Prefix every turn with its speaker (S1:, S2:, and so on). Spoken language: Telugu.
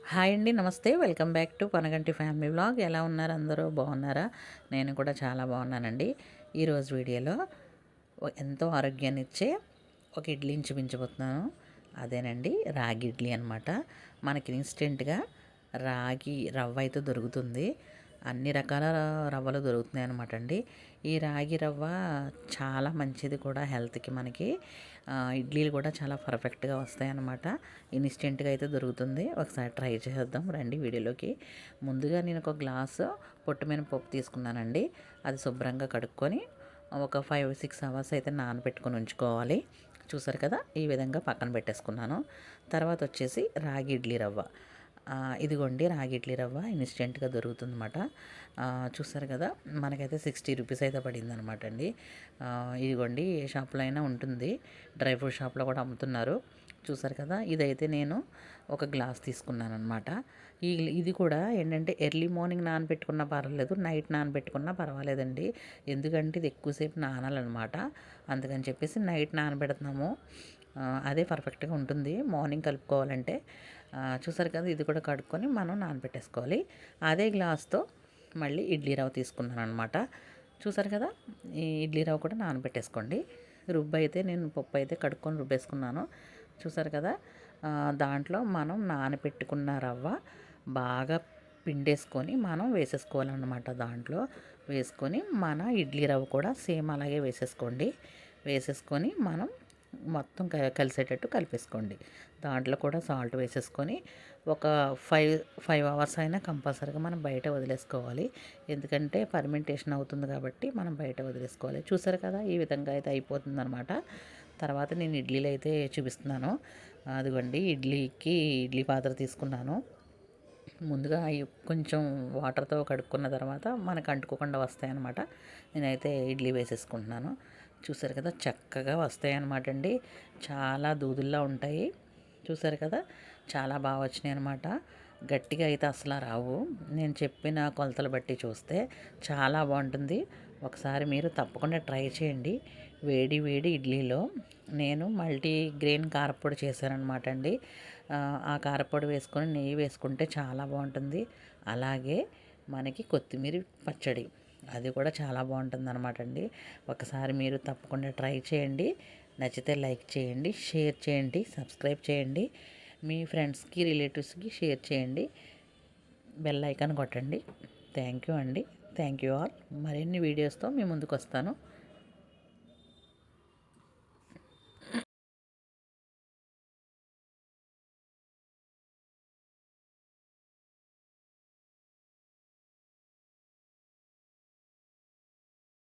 S1: హాయ్ అండి. నమస్తే. Welcome back to Panaganti family vlog. ఎలా ఉన్నారు అందరూ? బాగున్నారా? నేను కూడా చాలా బాగున్నానండి. ఈరోజు వీడియోలో ఎంతో ఆరోగ్యాన్నిచ్చే ఒక ఇడ్లీని చూపించబోతున్నాను. అదేనండి రాగి ఇడ్లీ అనమాట. మనకి ఇన్స్టెంట్గా రాగి రవ్వ అయితే దొరుకుతుంది. అన్ని రకాల రవ్వలు దొరుకుతున్నాయి అనమాట అండి. ఈ రాగి రవ్వ చాలా మంచిది కూడా హెల్త్కి. మనకి ఇడ్లీలు కూడా చాలా పర్ఫెక్ట్గా వస్తాయి అన్నమాట. ఇన్స్టెంట్గా అయితే దొరుకుతుంది. ఒకసారి ట్రై చేద్దాం రండి వీడియోలోకి. ముందుగా నేను ఒక గ్లాసు పొట్టుమినపప్పు తీసుకున్నానండి. అది శుభ్రంగా కడుక్కొని ఒక 5-6 అవర్స్ అయితే నానబెట్టుకొని ఉంచుకోవాలి. చూసారు కదా, ఈ విధంగా పక్కన పెట్టేసుకున్నాను. తర్వాత వచ్చేసి రాగి ఇడ్లీ రవ్వ. ఇదిగోండి రాగి ఇడ్లీ రవ్వ ఇన్స్టెంట్గా దొరుకుతుందన్నమాట. చూసారు కదా, మనకైతే 60 రూపీస్ అయితే పడిందనమాట అండి. ఇదిగోండి ఏ షాప్లో అయినా ఉంటుంది, డ్రై ఫ్రూట్ షాప్లో కూడా అమ్ముతున్నారు. చూసారు కదా, ఇదైతే నేను ఒక గ్లాస్ తీసుకున్నాను అనమాట. ఇది కూడా ఏంటంటే ఎర్లీ మార్నింగ్ నానబెట్టుకున్నా పర్వాలేదు, నైట్ నానబెట్టుకున్నా పర్వాలేదండి. ఎందుకంటే ఇది ఎక్కువసేపు నానాలన్నమాట. అందుకని చెప్పేసి నైట్ నానబెడుతున్నాము. అదే పర్ఫెక్ట్గా ఉంటుంది మార్నింగ్ కలుపుకోవాలంటే. చూసారు కదా, ఇది కూడా కడుక్కొని మనం నానబెట్టేసుకోవాలి. అదే గ్లాస్తో మళ్ళీ ఇడ్లీ రవ్వ తీసుకున్నాను అనమాట. చూసారు కదా, ఈ ఇడ్లీ రవ్వ కూడా నానబెట్టేసుకోండి. రుబ్బు అయితే నేను పప్పు అయితే కడుక్కొని రుబ్బేసుకున్నాను. చూసారు కదా, దాంట్లో మనం నానబెట్టుకున్న రవ్వ బాగా పిండేసుకొని మనం వేసేసుకోవాలన్నమాట. దాంట్లో వేసుకొని మన ఇడ్లీ రవ్వ కూడా సేమ్ అలాగే వేసేసుకోండి. వేసేసుకొని మనం మొత్తం కలిసేటట్టు కలిపేసుకోండి. దాంట్లో కూడా సాల్ట్ వేసేసుకొని ఒక 5 అవర్స్ అయినా కంపల్సరీగా మనం బయట వదిలేసుకోవాలి. ఎందుకంటే ఫర్మెంటేషన్ అవుతుంది కాబట్టి మనం బయట వదిలేసుకోవాలి. చూసారు కదా, ఈ విధంగా అయితే అయిపోతుందన్నమాట. తర్వాత నేను ఇడ్లీలు అయితే చూపిస్తున్నాను. అదిగోండి ఇడ్లీ పాత్ర తీసుకున్నాను. ముందుగా కొంచెం వాటర్తో కడుక్కున్న తర్వాత మనకు అంటుకోకుండా వస్తాయన్నమాట. నేనైతే ఇడ్లీ వేసేసుకుంటున్నాను. చూసారు కదా, చక్కగా వస్తాయి అన్నమాట అండి. చాలా దూదుల్లా ఉంటాయి. చూసారు కదా, చాలా బాగా వచ్చినాయి అనమాట. గట్టిగా అయితే అసలు రావు. నేను చెప్పిన కొలతలు బట్టి చూస్తే చాలా బాగుంటుంది. ఒకసారి మీరు తప్పకుండా ట్రై చేయండి. వేడి వేడి ఇడ్లీలో నేను మల్టీగ్రెయిన్ కారప్పొడి చేశానమాట అండి. ఆ కారప్పొడి వేసుకొని నెయ్యి వేసుకుంటే చాలా బాగుంటుంది. అలాగే మనకి కొత్తిమీర పచ్చడి, అది కూడా చాలా బాగుంటుంది అనమాట అండి. ఒకసారి మీరు తప్పకుండా ట్రై చేయండి. నచ్చితే లైక్ చేయండి, షేర్ చేయండి, సబ్స్క్రైబ్ చేయండి. మీ ఫ్రెండ్స్కి రిలేటివ్స్కి షేర్ చేయండి. బెల్ ఐకాన్ కొట్టండి. థ్యాంక్ యూ అండి. Thank you all. మరిన్ని వీడియోస్తో మీ ముందుకు వస్తాను.